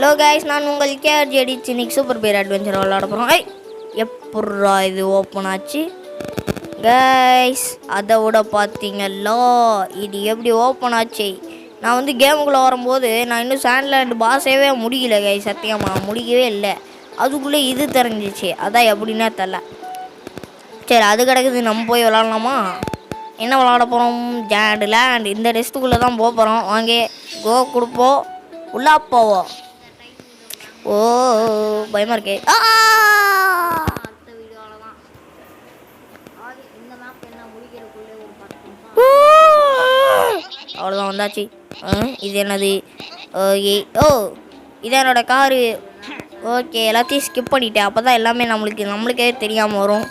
Hello guys, நான் உங்கள் கேஆர்ஜிடி இன்னைக்கு சூப்பர் பேர் அட்வென்ச்சர் விளாட போகிறோம். எப்பட்றா இது ஓப்பன் ஆச்சு கைஸ்? அதை விட பார்த்தீங்களா இது எப்படி ஓப்பன் ஆச்சு? நான் வந்து கேமுக்குள்ளே வரும்போது நான் இன்னும் சாண்ட்லேண்ட் பாஸேவே முடியல கைஸ், சத்தியமாக முடிக்கவே இல்லை. அதுக்குள்ளே இது தெரிஞ்சிச்சு, அதான் எப்படின்னா தெரில. சரி, அது கிடக்குது, நம்ம போய் விளாட்லாமா? என்ன விளாட போகிறோம்? ஜாண்ட் லேண்ட். இந்த டெஸ்ட்டுக்குள்ளே தான் போக போகிறோம். வாங்க கோ கொடுப்போம், உள்ளா போவோம். ஓ பயமா இருக்கே. அவ்வளோதான் வந்தாச்சு. இது என்னது? ஓகே, ஓ இது என்னோட காரு. ஓகே, எல்லாத்தையும் ஸ்கிப் பண்ணிட்டேன். அப்போ தான் எல்லாமே நம்மளுக்கே தெரியாமல் வரும்.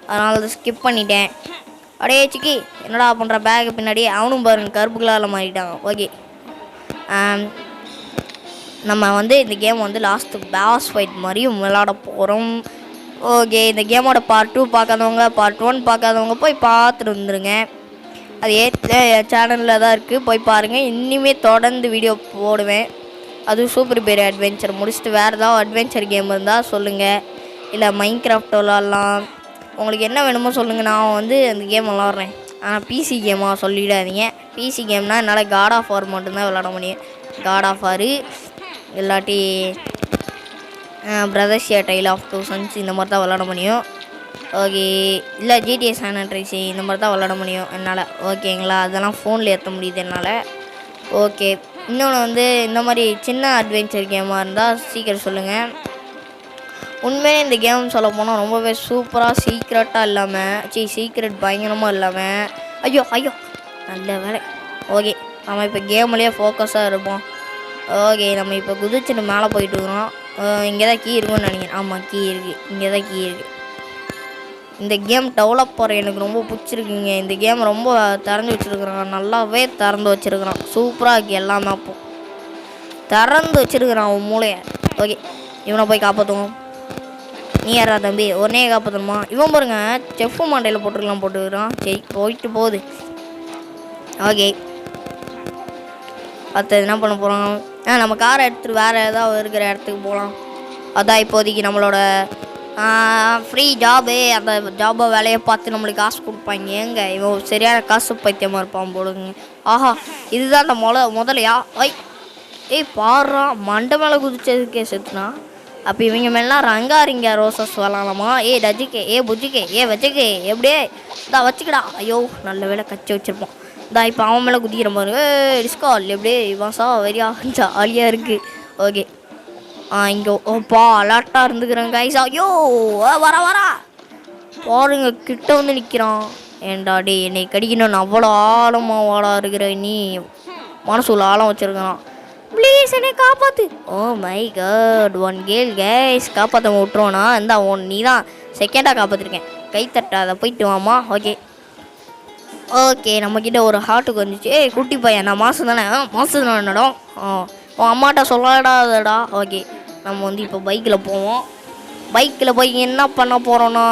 அதனால அதை ஸ்கிப் பண்ணிட்டேன். அடே சிக்கி, என்னடா பண்ணுற? பேக்கு பின்னாடி அவனும் பாருங்க கருப்பு கலரில் மாறிட்டாங்க. ஓகே, நம்ம வந்து இந்த கேம் வந்து லாஸ்ட்டு பாஸ் ஃபைட் மாதிரியும் விளாட போகிறோம். ஓகே, இந்த கேமோட பார்ட் 2 பார்க்காதவங்க, பார்ட் 1 பார்க்காதவங்க போய் பார்த்துட்டு வந்துடுங்க. அது சேனலில் தான் இருக்குது, போய் பாருங்கள். இனிமே தொடர்ந்து வீடியோ போடுவேன். அதுவும் சூப்பர் பேர் அட்வென்ச்சர் முடிச்சுட்டு வேறு ஏதாவது அட்வென்ச்சர் கேம் இருந்தால் சொல்லுங்கள். இல்லை மைன்கிராஃப்ட் விளாட்லாம். உங்களுக்கு என்ன வேணுமோ சொல்லுங்கள், நான் வந்து அந்த கேம் விளாட்றேன். ஆனால் பிசி கேமாக சொல்லிடாதீங்க. பிசி கேம்னால் என்னால் காட் ஆஃப் வார் மட்டும்தான் விளாட முடியும். காட் ஆஃப் வார் இல்லாட்டி பிரதர்ஷியா டைல் ஆஃப் 2 சன்ஸ் இந்த மாதிரி தான் விளாட முடியும். ஓகே, இல்லை ஜிடிஏ சான் அண்ட்ரீஸ் இந்த மாதிரி தான் விளாட முடியும் என்னால். ஓகேங்களா, அதெல்லாம் ஃபோனில் ஏற்ற முடியுது என்னால். ஓகே, இன்னொன்று வந்து இந்த மாதிரி சின்ன அட்வென்ச்சர் கேமாக இருந்தால் சீக்கிரம் சொல்லுங்கள். உண்மையிலே இந்த கேம் சொல்ல போனால் ரொம்பவே சூப்பராக சீக்ரெட்டாக இல்லாமல் சீக்ரெட் பயங்கரமாக இல்லாமல் ஐயோ நல்ல வேலை. ஓகே, நம்ம இப்போ கேம்லேயே ஃபோக்கஸாக இருப்போம். ஓகே, நம்ம இப்போ குதிச்சுட்டு மேலே போயிட்டு இருக்கிறோம். இங்கே தான் கீ இருக்குன்னு நினைக்கிறேன். ஆமாம், கீ இருக்குது, இங்கே தான் கீ இருக்குது. இந்த கேம் டெவலப்பர் எனக்கு ரொம்ப பிடிச்சிருக்குங்க. இந்த கேம் ரொம்ப திறந்து வச்சுருக்குறான், நல்லாவே திறந்து வச்சுருக்குறான். சூப்பராக இருக்குது, எல்லா மேப்பும் திறந்து வச்சுருக்குறான் அவன் மூளையை. ஓகே, இவனை போய் காப்பாற்றுவோம். நீ யாரா தம்பி? உடனே காப்பாற்றணுமா? இவன் பாருங்க செஃப்பு மண்டையில் போட்டுருக்கிறான். சரி, போயிட்டு போகுது. ஓகே, அடுத்தது என்ன பண்ண போகிறோம்? நம்ம காரை எடுத்துகிட்டு வேறு ஏதாவது இருக்கிற இடத்துக்கு போகலாம். அதான் இப்போதைக்கு நம்மளோட ஃப்ரீ ஜாபு. அந்த ஜாபை வேலையை பார்த்து நம்மளுக்கு காசு கொடுப்பாங்க. ஏங்க இவன் சரியான காசு பைத்தியமாக இருப்பான் போடுங்க. ஆஹா, இதுதான் அந்த முதலையா? பாடுறா, மண்டை மேலே குதிச்சதுக்கே செத்துனா. அப்போ இவங்க மேலாம் ரங்காரிங்க ரோசஸ் வரலாமா? ரஜிக்கே, புஜிக்கே, வச்சுக்கே, எப்படியே இதான் வச்சுக்கடா. ஐயோ, நல்ல வேலை கச்சி வச்சுருப்போம். இதான் இப்போ அவன் மேலே குதிக்கிற பாருங்க. டிஸ்கால் எப்படியே இவாசா வெறியா ஜாலியாக இருக்குது. ஓகே, இங்கே ஓப்பா அலர்ட்டாக இருந்துக்கிறேன் கைஸ். ஐயோ வரா பாருங்க, கிட்ட வந்து நிற்கிறான். ஏண்டா டே, என்னை கடிக்கணும்னு அவ்வளோ ஆழமாக வாடா இருக்கிற நீ? மனசுல ஆழம் வச்சுருக்கான். ப்ளீஸ் என்னை காப்பாற்று. ஓ மை காட், ஒன் கேள் கைஸ், காப்பாற்ற விட்டுருவோண்ணா. இந்த நீ தான் செகண்டாக காப்பாற்றிருக்கேன். கைத்தட்டாத, போயிட்டு வாமா. ஓகே, நம்மக்கிட்ட ஒரு ஹார்ட்டுக்கு வந்துச்சு. குட்டி பையன், நான் மாதம் தானே என்னடா? உன் அம்மாட்ட சொல்லாடாதடா. ஓகே, நம்ம வந்து இப்போ பைக்கில் போவோம். பைக்கில் போய் என்ன பண்ண போகிறோன்னா,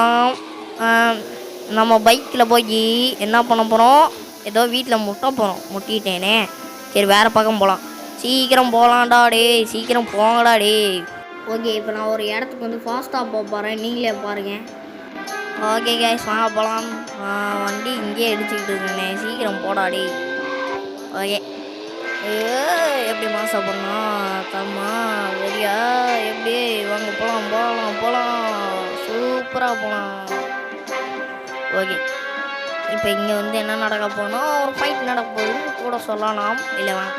நம்ம பைக்கில் போய் என்ன பண்ண போகிறோம்? ஏதோ வீட்டில் முட்டிட்டேனே. சரி, வேறு பக்கம் போகலாம். சீக்கிரம் போகலான்டா டே, சீக்கிரம் போங்கடா டே. ஓகே, இப்போ நான் ஒரு இடத்துக்கு வந்து ஃபாஸ்ட்டாக போக போகிறேன், நீங்களே பாருங்கள். ஓகே கைஸ், வாங்க போகலாம். வண்டி இங்கேயே இடிச்சுக்கிட்டு இருக்கேன், சீக்கிரம் போடாடி. ஓகே, எப்படி மாசா பண்ணோம் தம்மா வெறியா? எப்படி வாங்க போகலாம், சூப்பராக போகலாம். ஓகே, இப்போ இங்கே வந்து என்ன நடக்க போகணும்? ஒரு ஃபைட் நடக்க போகுதுன்னு கூட சொல்லலாம். இல்லை வாங்க,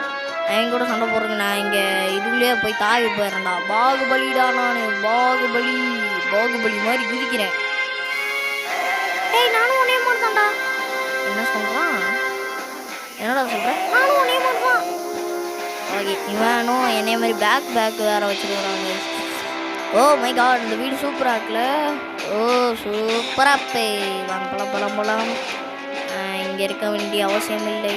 என் கூட சண்டை போடுறேங்க. நான் இங்கே இதுலேயே போய் தாவி போயிடுறேன்டா. பாகுபலிடா, நான் பாகுபலி மாதிரி குதிக்கிறேன். நானும் ஒன்னே மாட்டான்டா. என்ன சொல்கிறான்? என்னடா சொல்கிறேன்? நானும் ஒன்னே மாட்டான். ஓகே, இவனும் என்னைய மாதிரி பேக் வேறு வச்சுருக்குறாங்க. ஓ மை காட், இந்த வீடு சூப்பராக இருக்குல்ல? ஓ சூப்பராக வாங்க போகலாம். இங்கே இருக்க வேண்டிய அவசியம் இல்லை.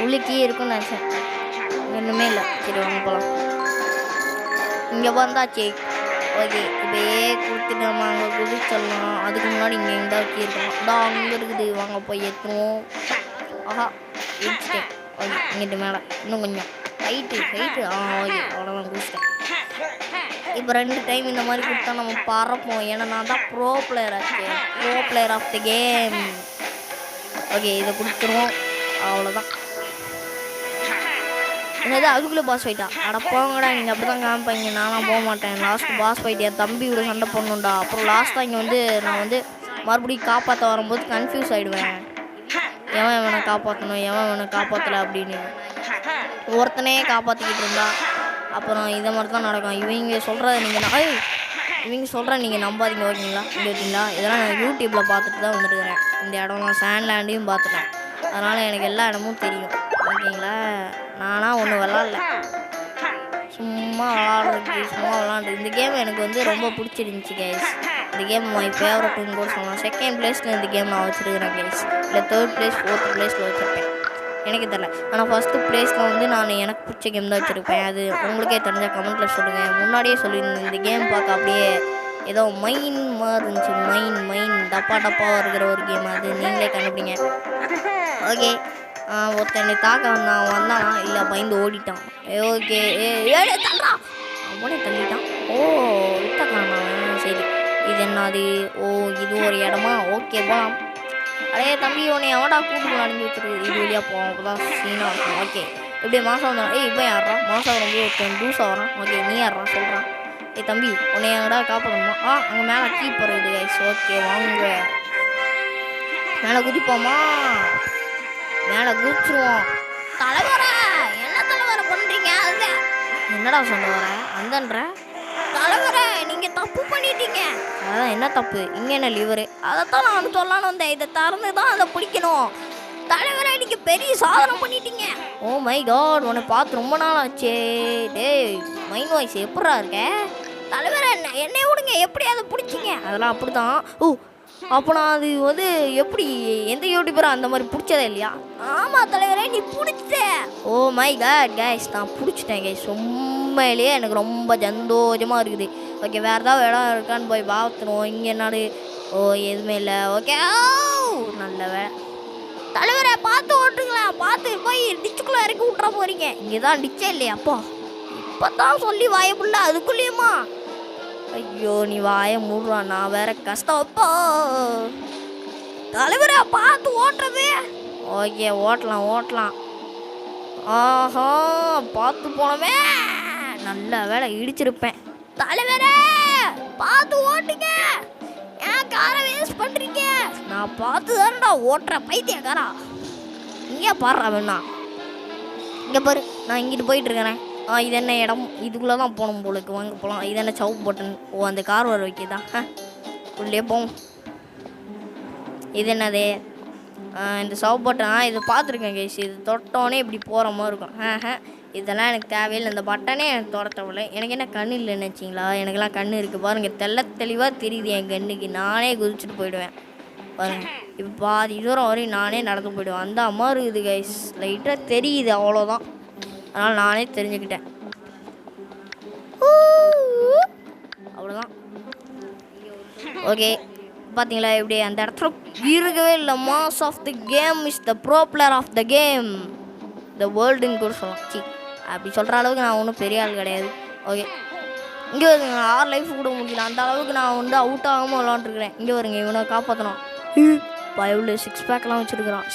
உள்ளுக்கே இருக்குன்னு நினச்சேன், ஒன்றுமே இல்லை. சரி, வாங்க போகலாம். இங்கே வந்தாச்சு. ஓகே, இப்போயே கொடுத்துட்டு நம்ம அங்கே குதிச்சிடலாம். அதுக்கு முன்னாடி இங்கே எங்கேயாவது இருக்கலாம். அங்கே இருக்குது, வாங்க போய் ஏற்றுவோம். ஆஹா, இடிச்சிட்டேன். ஓகே, இங்கிட்டு மேலே இன்னும் கொஞ்சம். ஹைட்டு ஓகே அவ்வளோதான் குடிச்சிட்டேன். இப்போ 2 டைம் இந்த மாதிரி கொடுத்தா நம்ம பறப்போம். ஏன்னா நான் தான் pro player of the game. Okay இதை கொடுத்துருவோம். அவ்வளோதான். என்னது அதுக்குள்ளே பாஸ் ஃபைட்டா? அடப்பாங்கடா, நீங்கள் அப்படி தான் காமிப்பாங்க. நானும் போக மாட்டேன். லாஸ்ட்டு பாஸ் ஃபைட் என் தம்பி இவ்வளோ சண்டை பண்ணணும்டா. அப்புறம் லாஸ்ட்டாக இங்கே வந்து நான் வந்து மறுபடியும் காப்பாற்ற வரும்போது கன்ஃபியூஸ் ஆகிடுவேன். எவன் இவனை காப்பாற்றணும், எவன் இவனை காப்பாற்றலை அப்படின்னு. ஒருத்தனே காப்பாற்றிக்கிட்டு இருந்தா அப்புறம் இதை மாதிரி தான் நடக்கும். இவங்க சொல்கிறத நீங்கள் நம்பாதீங்க ஓகேங்களா? ஓகேங்களா? இதெல்லாம் நான் யூடியூப்பில் பார்த்துட்டு தான் வந்துட்டுக்கிறேன். இந்த இடம்லாம் சாண்ட்லேண்டையும் பார்த்துட்டேன். அதனால் எனக்கு எல்லா இடமும் தெரியும் ஓகேங்களா? நானாக ஒன்றும் விளாட்ல, சும்மா விளாண்டு இந்த கேம் எனக்கு வந்து ரொம்ப பிடிச்சிருந்துச்சி கைஸ். இந்த கேம் மை ஃபேவரட்னு கூட சொல்லலாம். 2nd பிளேஸில் இந்த கேம் நான் வச்சுருக்கிறேன் கைஸ். இல்லை 3rd பிளேஸ் 4th பிளேஸில் வச்சுருப்பேன், எனக்கு தெரில. ஆனால் ஃபஸ்ட்டு பிளேஸில் வந்து நான் எனக்கு பிடிச்ச கேம் தான் வச்சுருப்பேன். அது உங்களுக்கே தெரிஞ்ச கமெண்ட்டில் சொல்லுங்கள். முன்னாடியே சொல்லியிருந்தேன் இந்த கேம் பார்க்க அப்படியே ஏதோ மைன் மாதிரி இருந்துச்சு. மைன் டப்பாக இருக்கிற ஒரு கேம். அது நீங்களே கண்டுபிடிங்க ஓகே. ஒருத்தனை தாக்க வந்தானா இல்லை பயந்து ஓடிட்டான். ஓகே தள்ளுறான், அவனே தள்ளிட்டான். ஓ விட்டக்கானா, சரி இது என்னது? ஓ இது ஒரு இடமா? ஓகே போகலாம். அடே தம்பி உன்னை எவடா கூட்டுக்கு அடைஞ்சி வச்சுருக்கு? இது வழியாக போவோம், அப்போ தான் சீனாக இருக்கும். ஓகே இப்படியே மாதம் வந்தான். இப்போ யாரா மாதம் வரும்போது ஒருத்தன் டூஸாக வரான். ஓகே நீ யாரா சொல்கிறான்? தம்பி உன்னை எங்கடா காப்பாற்றணுமா? அங்கே மேலே கீப்பர் இது கைஸ். ஓகே வாங்க மேலே குதிப்போமா? மேலே குதிச்சிருவோம். தலைவரை என்ன தலைவரை பண்ணுறீங்க? அது என்னடா சொல்ல வர அந்தன்ற தலைவரை நீங்கள் தப்பு பண்ணிட்டீங்க. அதான் என்ன தப்பு? இங்கே என்ன லிவரு? அதைத்தான் நான் சொல்லலான்னு வந்தேன். இதை திறந்து தான் அதை பிடிக்கணும். தலைவரை நீங்கள் பெரிய சாதனை பண்ணிட்டீங்க. ஓ மை காட், உன்னை பார்த்து ரொம்ப நாள் ஆச்சே. டேய் மைண்ட் வாய்ஸ் எப்படா இருக்க? தலைவரை என்னை விடுங்க, எப்படி அதை பிடிச்சிங்க? அதெல்லாம் அப்படி தான். ஓ அப்போ நான் அது வந்து எப்படி எந்த யூடியூபரும் அந்த மாதிரி பிடிச்சதே இல்லையா? ஆமாம் தலைவரே நீ பிடிச்ச. ஓ மை காட் கைஸ், நான் பிடிச்சிட்டேன் கைஸ். உண்மையிலேயே எனக்கு ரொம்ப சந்தோஷமாக இருக்குது. ஓகே வேறு ஏதாவது இடம் இருக்கான்னு போய் பார்த்துருவோம். இங்கே என்னது? ஓ எதுவுமே இல்லை. ஓகே நல்ல வேலை. தலைவரை பார்த்து ஓட்டுங்களேன், பார்த்து போய் டிச்சுக்குள்ளே இறக்கி விட்ற போகிறீங்க. இங்கே தான் டிச்சே இல்லையா? அப்போ இப்போ தான் சொல்லி வாயப்புள்ள அதுக்குள்ளேயுமா? ஐயோ நீ வாய மூடுறா, நான் வேற கஷ்டம். அப்போ தலைவரை பார்த்து ஓட்டுறது. ஓகே ஓட்டலாம். ஆஹா பார்த்து போனவே நல்ல வேலை, இடிச்சிருப்பேன். தலைவரே பார்த்து ஓட்டுங்க, ஏன் காரை வேஸ்ட் பண்ணுறீங்க? நான் பார்த்து தானடா ஓட்டுறேன் பைத்தியக்காரா. இங்கே பாடுறா வேணா, இங்கே பாரு நான் இங்கிட்டு போயிட்டு இருக்கிறேன். இது என்ன இடம்? இதுக்குள்ளே தான் போகணும் போலுக்கு. வாங்க போகலாம். இது என்ன சவுப் பட்டன்? ஓ அந்த கார் வர வைக்கிதா? உள்ளே போவோம். இது என்னது? இந்த சவுப் பட்டன். இதை பார்த்துருக்கேன் கைஸ். இது தொட்டோன்னே இப்படி போகிற மாதிரி இருக்கும். இதெல்லாம் எனக்கு தேவையில்லை. இந்த பட்டனே எனக்கு தொட தேவையில்லை. எனக்கு என்ன கண் இல்லைன்னு வச்சிங்களா? எனக்கெல்லாம் கண் இருக்குது பாருங்கள், தெளிவாக தெரியுது என் கண்ணுக்கு. நானே குதிச்சுட்டு போயிடுவேன் பாருங்க. இப்போ பாதி தூரம் வரையும் நானே நடந்து போயிடுவேன். அந்த அம்மா இருக்குது கைஸ், லைட்டாக தெரியுது அவ்வளோதான். அதனால் நானே தெரிஞ்சுக்கிட்டேன். அவ்வளோதான். ஓகே பார்த்தீங்களா எப்படி அந்த இடத்துல இருக்கவே இல்லை. Mass of the game is the pro player of the game the வேர்ல்டுன்னு கூட சொல்லலாம். சி அப்படி சொல்கிற அளவுக்கு நான் ஒன்றும் பெரிய ஆள் கிடையாது. ஓகே இங்கே வருங்க, 6 லைஃப் கூட முடியல. அந்த அளவுக்கு நான் வந்து அவுட் ஆகாமல் விளாண்டுருக்குறேன். இங்கே வருங்க, இவனை காப்பாற்றணும். பயவுல 6 பேக்லாம் வச்சுருக்குறான்.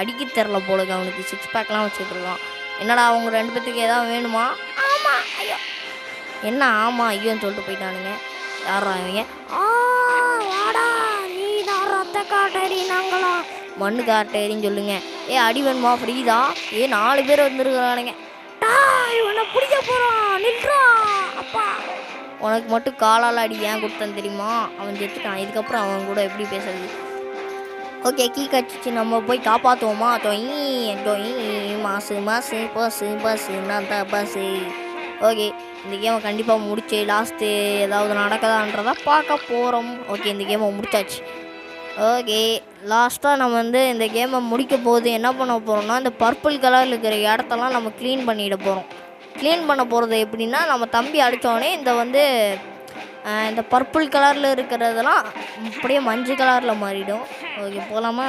அடிக்க தெரில போலுக்கு அவனுக்கு 6 பேக்லாம் வச்சுருக்குறான். என்னடா அவங்க 2 பேத்துக்கு எதாவது வேணுமா? ஆமாம் ஐயோ என்ன ஆமாம் ஐயோன்னு சொல்லிட்டு போயிட்டானுங்க. யாரா இவங்க? வாடா நீ தான் ரத்த காட்டேரி, நாங்களாம் மண்ணு காட்டேரின்னு சொல்லுங்க. அடி வேணுமா? ஃப்ரீதா? 4 பேர் வந்துருக்குறானுங்க. இவனை பிடிக்க போகிறான், நிற்கிறான். அப்பா உனக்கு மட்டும் காலால் அடி ஏன் கொடுத்தேன்னு தெரியுமா? அவன் செத்துட்டான். இதுக்கப்புறம் அவன் கூட எப்படி பேசுறது? ஓகே கீ கட்சிச்சு நம்ம போய் காப்பாற்றுவோமா? மாசு பஸ்ஸு நான் தான் பஸ்ஸு. ஓகே இந்த கேமை கண்டிப்பாக முடிச்சு லாஸ்ட்டு ஏதாவது நடக்குதான்றதை பார்க்க போகிறோம். ஓகே இந்த கேமை முடிச்சாச்சு. ஓகே லாஸ்ட்டாக நம்ம வந்து இந்த கேமை முடிக்க போது என்ன பண்ண போகிறோம்னா, இந்த பர்பிள் கலரில் இருக்கிற இடத்தெல்லாம் நம்ம க்ளீன் பண்ணிட போகிறோம். க்ளீன் பண்ண போகிறது எப்படின்னா, நம்ம தம்பி அடித்தோடனே இந்த பர்பிள் கலரில் இருக்கிறதெல்லாம் அப்படியே மஞ்சள் கலரில் மாறிடும். ஓகே போகலாமா?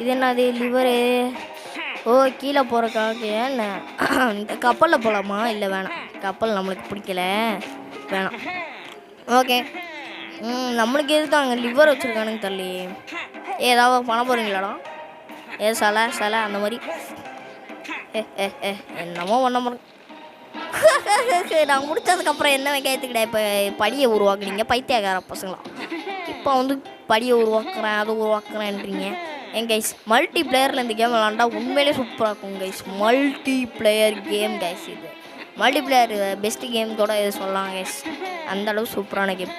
இது என்னது? லிவரு. ஓ கீழே போகிறக்காக என்ன இந்த கப்பலில் போகலாமா? இல்லை வேணாம், கப்பல் நம்மளுக்கு பிடிக்கல, வேணாம். ஓகே நம்மளுக்கு எதுக்கு அங்கே லிவர் வச்சுருக்கானுங்க தள்ளி? ஏதாவது பண்ண போகிறீங்களாடா? சிலை அந்த மாதிரி என்னமோ பண்ண போகிறேன். நான் முடிச்சதுக்கப்புறம் என்ன வெங்காயத்துக்கிட்ட இப்போ படியை உருவாக்குறீங்க பைத்தியக்கார பசங்களா? இப்போ வந்து படியை உருவாக்குறேன் அதை உருவாக்குறேன்றீங்க. என் கைஸ் மல்டி பிளேயரில் இந்த கேம் விளாண்டா உண்மையிலே சூப்பராக இருக்கும் guys. Multi player game guys. இது மல்டி பிளேயர் பெஸ்ட்டு கேம் கூட இது சொல்லலாம் கைஸ். அந்தளவு சூப்பரான கேம்,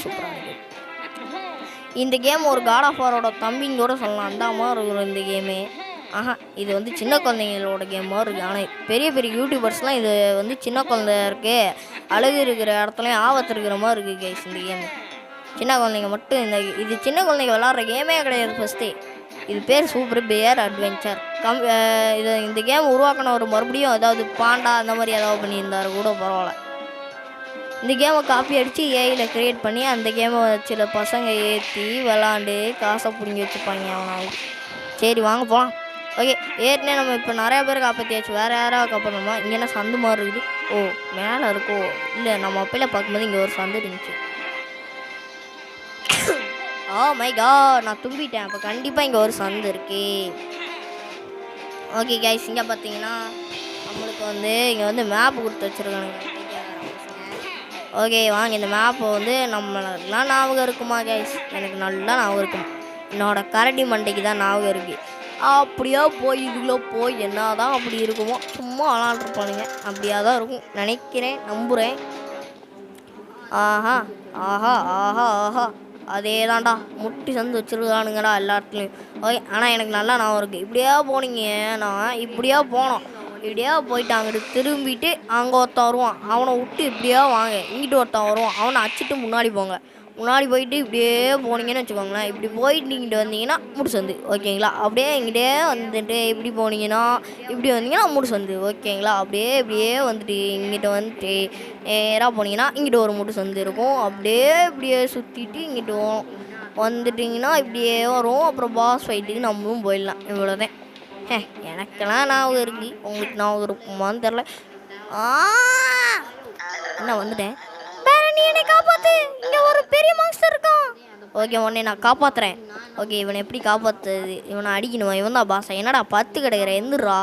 சூப்பரான கேம். இந்த கேம் ஒரு காட் ஆஃப் வாரோட தம்பிங்க கூட சொல்லலாம், அந்த மாதிரி இருக்கும் இந்த கேமு. இது வந்து சின்ன குழந்தைங்களோட கேம் மாதிரி இருக்குது. ஆனால் பெரிய பெரிய யூடியூபர்ஸ்லாம் இது வந்து சின்ன குழந்தை இருக்குது, அழகு இருக்கிற இடத்துலையும் ஆபத்து இருக்கிற மாதிரி இருக்குது கைஸ் இந்த கேமு. சின்ன குழந்தைங்க மட்டும் இது சின்ன குழந்தைங்க விளாட்ற கேமே கிடையாது ஃபஸ்ட்டு. இது பேர் சூப்பர் பியர் அட்வென்ச்சர். இந்த கேம் உருவாக்கினவர் மறுபடியும் ஏதாவது பாண்டா அந்த மாதிரி ஏதாவது பண்ணியிருந்தார் கூட பரவாயில்ல. இந்த கேமை காப்பி அடித்து ஏஐயில் க்ரியேட் பண்ணி அந்த கேமை சில பசங்க ஏற்றி விளாண்டு காசை பிடிங்கி வச்சுப்பாங்க அவனால. சரி வாங்க போகலாம். ஓகே ஏற்கனவே நம்ம இப்போ நிறையா பேர் காப்பாற்றியாச்சு, வேறு யாராவது காப்பாற்றணுமா? இங்கே என்ன சந்து மாதிரி இருக்குது? ஓ மேலே இருக்கோ? இல்லை நம்ம அப்பையில் பார்க்கும்போது இங்கே ஒரு சந்து இருந்துச்சு. ஓ மை காட் நான் தும்பிட்டேன். அப்போ கண்டிப்பாக இங்கே ஒரு சந்து இருக்கு. ஓகே கைஸ் இங்கே பார்த்தீங்கன்னா நம்மளுக்கு வந்து இங்கே வந்து மேப்பு கொடுத்து வச்சுருக்கானுங்க. ஓகே வாங்க இந்த மேப்பை வந்து நம்மளெல்லாம் ஞாபகம் இருக்குமா கைஸ்? எனக்கு நல்லா ஞாபகம் இருக்கும். என்னோட கரடி மண்டைக்கு தான் ஞாபகம் இருக்குது. அப்படியா போய் இதுக்குள்ளே போய் என்ன தான் அப்படி இருக்குமோ சும்மா விளாண்டுருப்பானுங்க. அப்படியா தான் இருக்கும் நினைக்கிறேன், நம்புகிறேன். ஆஹா ஆஹா ஆஹா ஆஹா அதே தான்டா முட்டி சந்து வச்சுருக்கானுங்கடா எல்லா இடத்துலையும். ஓகே ஆனால் எனக்கு நல்லா ஞாபகம் இருக்குது. இப்படியா போனீங்க, நான் இப்படியா போனோம், இப்படியா போயிட்டு அங்கிட்டு திரும்பிட்டு அங்கே ஒருத்தன் வருவான், அவனை விட்டு இப்படியா வாங்க, இங்கிட்டு ஒருத்தன் வருவான், அவனை அடிச்சுட்டு முன்னாடி போங்க. முன்னாடி போயிட்டு இப்படியே போனீங்கன்னு வச்சுக்கோங்களேன். இப்படி போயிட்டு இங்கிட்டு வந்தீங்கன்னா முடிச்சந்து ஓகேங்களா? அப்படியே இங்கிட்டே வந்துட்டு இப்படி போனீங்கன்னா இப்படி வந்தீங்கன்னா முடிச்சந்து ஓகேங்களா? இப்படியே வந்துட்டு இங்கிட்ட வந்துட்டு நேராக போனீங்கன்னா இங்கிட்ட ஒரு முடிச்சந்து இருக்கும். இப்படியே சுற்றிட்டு இங்கிட்டு வந்துட்டிங்கன்னா இப்படியே வரும். அப்புறம் பாஸ் ஃபைட்டுக்கு நம்மளும் போயிடலாம். இவ்வளோதான். எனக்கெல்லாம் ஞாபகம் இருக்குது, உங்களுக்கு ஞாபகம் இருக்குமான்னு தெரில. என்ன வந்துட்டேன், நீ என்னை காப்பாற்று, இங்கே ஒரு பெரிய மாஸ்டர் இருக்கான். ஓகே உடனே நான் காப்பாற்றுறேன். ஓகே இவனை எப்படி காப்பாற்றுறது? இவனை அடிக்கணுமா? இவன் தான் பாசா. என்னடா பத்து கிடைக்கிற எந்திரா?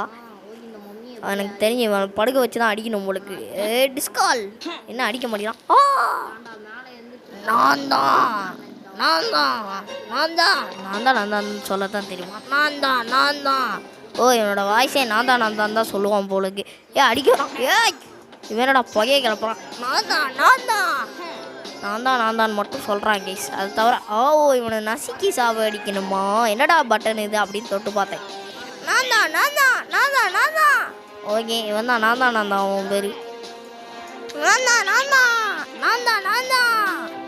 எனக்கு தெரிஞ்சு இவனை படுக்க வச்சு தான் அடிக்கணும் உங்களுக்கு. டிஸ்கால் என்ன அடிக்க மாட்டேங்கிறான்? நான் தான் சொல்லத்தான் தெரியுமா? நான் தான். ஓ என்னோட வாய்ஸே நான் தான் சொல்லுவான் போலுக்கு. அடிக்கிறான். இவனடா புகையை கிளப்புறான். நான் தான் மட்டும் சொல்கிறான் கைஸ். அது தவிர இவனை நசுக்கி சாவ அடிக்கணுமா? என்னடா பட்டன் இது அப்படின்னு தொட்டு பார்த்தேன். நான் தான். ஓகே இவன் தான் நான் தான் உன் பேர்.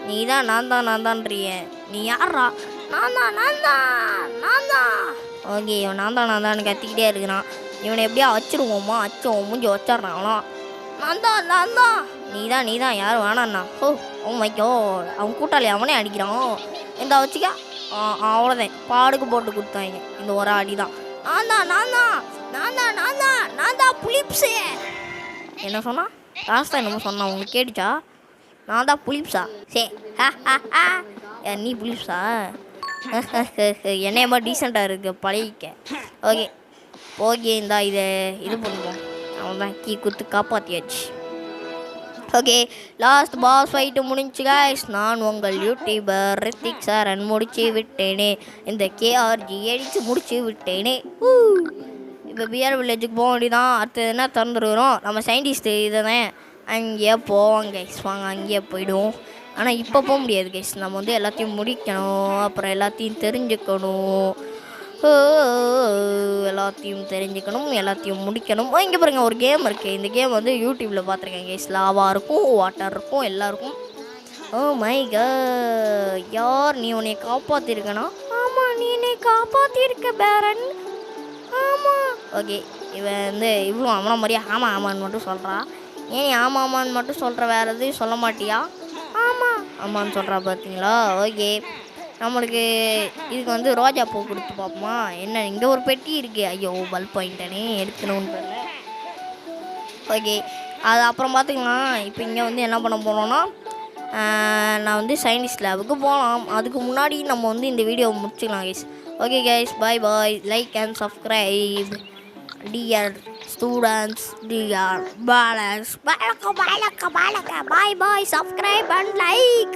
நீ தான் நான் தான்றிய. நீ யாரா? நான் தான். ஓகே இவன் நான் தான் கத்திக்கிட்டே இருக்கிறான். இவனை எப்படியா வச்சிருவோமா? மூஞ்சி வச்சிட்றாங்களா? நான் தான். நீ தான் யாரும் வேணாண்ணா. ஓ மைக்கோ அவன் கூட்டாளி அவனே அடிக்கிறான். எந்த வச்சுக்கா அவ்வளோதான், பாடுக்கு போட்டு கொடுத்தாங்க. இந்த ஒரு அடி தான். நான் தான் புலிப்ஸு. என்ன சொன்னா? லாஸ்ட்டாக என்னமோ சொன்னான், உங்களுக்கு கேட்டுச்சா? நான் தான் புலிப்ஸா? நீ புலிப்ஸா? என்னைய மாதிரி டீசெண்டாக இருக்கு பழகிக்க. ஓகே இந்தா இது பண்ணுவோம். அவன் தான் கீ குத்து காப்பாற்றியாச்சு. ஓகே லாஸ்ட் பாஸ் ஃபைட்டு முடிஞ்சு கைஸ். நான் உங்கள் யூடியூபர் ரித்திக் சாரன் முடிச்சு விட்டேனே. இந்த கேஆர்ஜி அடித்து முடிச்சு விட்டேனே. இப்போ பிஆர் வில்லேஜுக்கு போக வேண்டியதான். அடுத்தது என்ன திறந்துருக்கிறோம் நம்ம சயின்டிஸ்ட்டு இதை தான் அங்கேயே போவோம் கைஸ். வாங்க அங்கேயே போயிடுவோம். ஆனால் இப்போ போக முடியாது கைஸ், நம்ம வந்து எல்லாத்தையும் முடிக்கணும், அப்புறம் எல்லாத்தையும் தெரிஞ்சுக்கணும், எல்லாத்தையும் முடிக்கணும். இங்கே பாருங்கள் ஒரு கேம் இருக்குது. இந்த கேம் வந்து யூடியூப்பில் பார்த்துருக்கேன் கைஸ். லாவா இருக்கும், வாட்டர் இருக்கும், எல்லாம் இருக்கும். ஓ மை காட், யார் நீ உன்னை காப்பாற்றிருக்கனா? ஆமாம் நீ என்னை காப்பாற்றிருக்க பேரன். ஆமாம். ஓகே இவன் வந்து இவ்வளோ அவனை மாதிரியா ஆமான்னு மட்டும் சொல்கிறா. ஏன் நீ ஆமான்னு மட்டும் சொல்கிற, வேறு எதுவும் சொல்ல மாட்டியா? ஆமான்னு சொல்கிறா பார்த்தீங்களா? ஓகே நம்மளுக்கு இதுக்கு வந்து ரோஜா பூ கொடுத்து பார்ப்போமா. என்ன இங்கே ஒரு பெட்டி இருக்கு. ஐயோ பல்ப் பாயிண்ட்டானே எடுக்கணும்னு தெரியல. ஓகே அது அப்புறம் பார்த்துக்கலாம். இப்போ இங்கே வந்து என்ன பண்ண போகிறோன்னா நான் வந்து சயின்டிஸ்ட் லேபுக்கு போகலாம். அதுக்கு முன்னாடி நம்ம வந்து இந்த வீடியோவை முடிச்சுக்கலாம் guys. Okay guys, bye bye. Like and subscribe dear students, dear balance. Bye bye, subscribe and like.